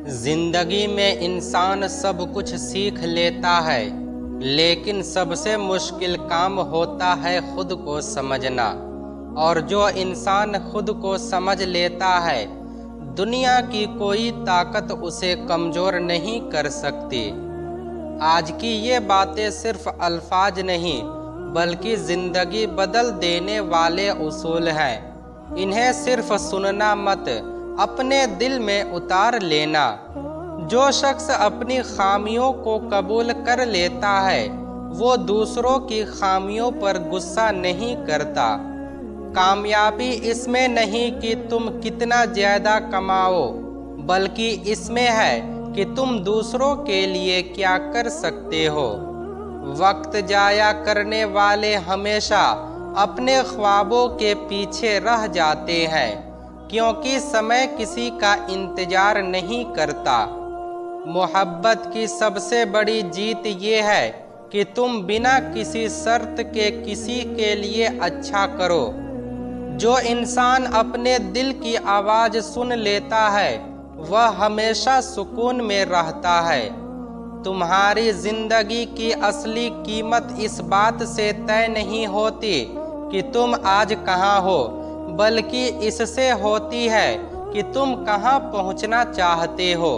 زندگی میں انسان سب کچھ سیکھ لیتا ہے، لیکن سب سے مشکل کام ہوتا ہے خود کو سمجھنا۔ اور جو انسان خود کو سمجھ لیتا ہے، دنیا کی کوئی طاقت اسے کمزور نہیں کر سکتی۔ آج کی یہ باتیں صرف الفاظ نہیں، بلکہ زندگی بدل دینے والے اصول ہیں۔ انہیں صرف سننا مت، اپنے دل میں اتار لینا۔ جو شخص اپنی خامیوں کو قبول کر لیتا ہے، وہ دوسروں کی خامیوں پر غصہ نہیں کرتا۔ کامیابی اس میں نہیں کہ تم کتنا زیادہ کماؤ، بلکہ اس میں ہے کہ تم دوسروں کے لیے کیا کر سکتے ہو۔ وقت ضائع کرنے والے ہمیشہ اپنے خوابوں کے پیچھے رہ جاتے ہیں، کیونکہ سمے کسی کا انتظار نہیں کرتا۔ محبت کی سب سے بڑی جیت یہ ہے کہ تم بنا کسی شرط کے کسی کے لیے اچھا کرو۔ جو انسان اپنے دل کی آواز سن لیتا ہے، وہ ہمیشہ سکون میں رہتا ہے۔ تمہاری زندگی کی اصلی قیمت اس بات سے طے نہیں ہوتی کہ تم آج کہاں ہو، بلکہ اس سے ہوتی ہے کہ تم کہاں پہنچنا چاہتے ہو۔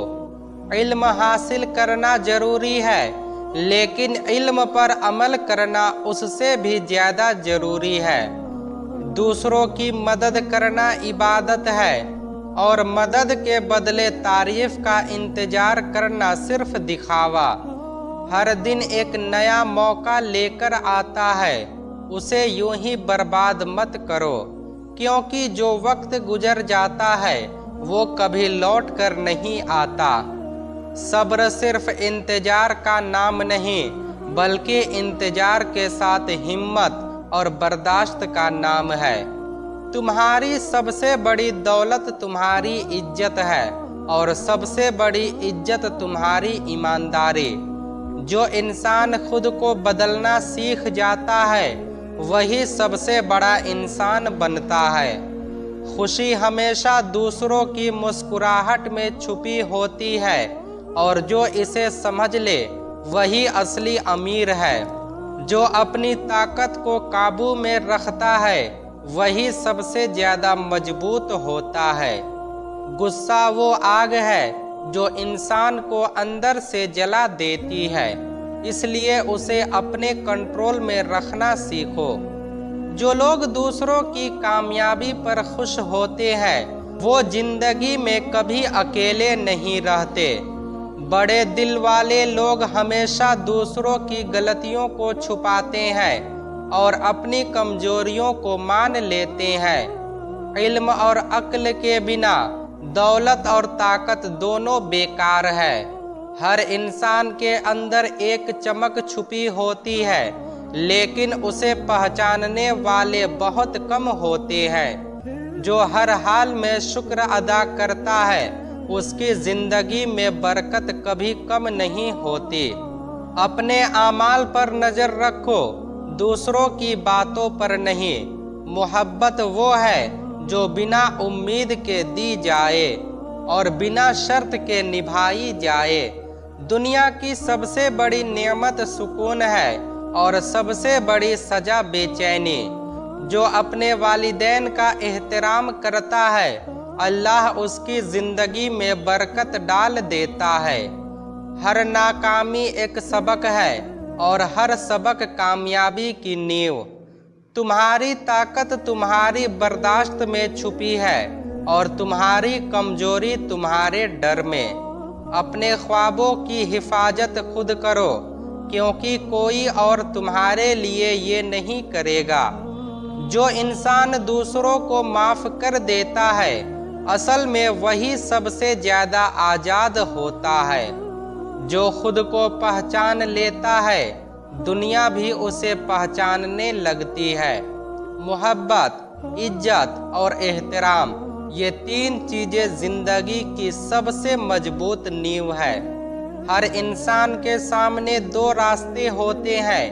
علم حاصل کرنا ضروری ہے، لیکن علم پر عمل کرنا اس سے بھی زیادہ ضروری ہے۔ دوسروں کی مدد کرنا عبادت ہے، اور مدد کے بدلے تعریف کا انتظار کرنا صرف دکھاوا۔ ہر دن ایک نیا موقع لے کر آتا ہے، اسے یوں ہی برباد مت کرو، کیونکہ جو وقت گزر جاتا ہے وہ کبھی لوٹ کر نہیں آتا۔ صبر صرف انتظار کا نام نہیں، بلکہ انتظار کے ساتھ ہمت اور برداشت کا نام ہے۔ تمہاری سب سے بڑی دولت تمہاری عزت ہے، اور سب سے بڑی عزت تمہاری ایمانداری۔ جو انسان خود کو بدلنا سیکھ جاتا ہے، وہی سب سے بڑا انسان بنتا ہے۔ خوشی ہمیشہ دوسروں کی مسکراہٹ میں چھپی ہوتی ہے، اور جو اسے سمجھ لے وہی اصلی امیر ہے۔ جو اپنی طاقت کو قابو میں رکھتا ہے، وہی سب سے زیادہ مضبوط ہوتا ہے۔ غصہ وہ آگ ہے جو انسان کو اندر سے جلا دیتی ہے، اس لیے اسے اپنے کنٹرول میں رکھنا سیکھو۔ جو لوگ دوسروں کی کامیابی پر خوش ہوتے ہیں، وہ زندگی میں کبھی اکیلے نہیں رہتے۔ بڑے دل والے لوگ ہمیشہ دوسروں کی غلطیوں کو چھپاتے ہیں اور اپنی کمزوریوں کو مان لیتے ہیں۔ علم اور عقل کے بنا دولت اور طاقت دونوں بیکار ہے۔ ہر انسان کے اندر ایک چمک چھپی ہوتی ہے، لیکن اسے پہچاننے والے بہت کم ہوتے ہیں۔ جو ہر حال میں شکر ادا کرتا ہے، اس کی زندگی میں برکت کبھی کم نہیں ہوتی۔ اپنے اعمال پر نظر رکھو، دوسروں کی باتوں پر نہیں۔ محبت وہ ہے جو بنا امید کے دی جائے اور بنا شرط کے نبھائی جائے۔ دنیا کی سب سے بڑی نعمت سکون ہے، اور سب سے بڑی سزا بے چینی۔ جو اپنے والدین کا احترام کرتا ہے، اللہ اس کی زندگی میں برکت ڈال دیتا ہے۔ ہر ناکامی ایک سبق ہے، اور ہر سبق کامیابی کی نیو۔ تمہاری طاقت تمہاری برداشت میں چھپی ہے، اور تمہاری کمزوری تمہارے ڈر میں۔ اپنے خوابوں کی حفاظت خود کرو، کیونکہ کوئی اور تمہارے لیے یہ نہیں کرے گا۔ جو انسان دوسروں کو معاف کر دیتا ہے، اصل میں وہی سب سے زیادہ آزاد ہوتا ہے۔ جو خود کو پہچان لیتا ہے، دنیا بھی اسے پہچاننے لگتی ہے۔ محبت، عزت اور احترام، یہ تین چیزیں زندگی کی سب سے مضبوط نیو ہے۔ ہر انسان کے سامنے دو راستے ہوتے ہیں،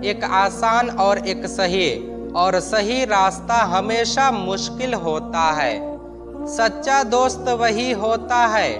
ایک آسان اور ایک صحیح، اور صحیح راستہ ہمیشہ مشکل ہوتا ہے۔ سچا دوست وہی ہوتا ہے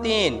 3,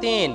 3,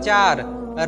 4,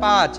5,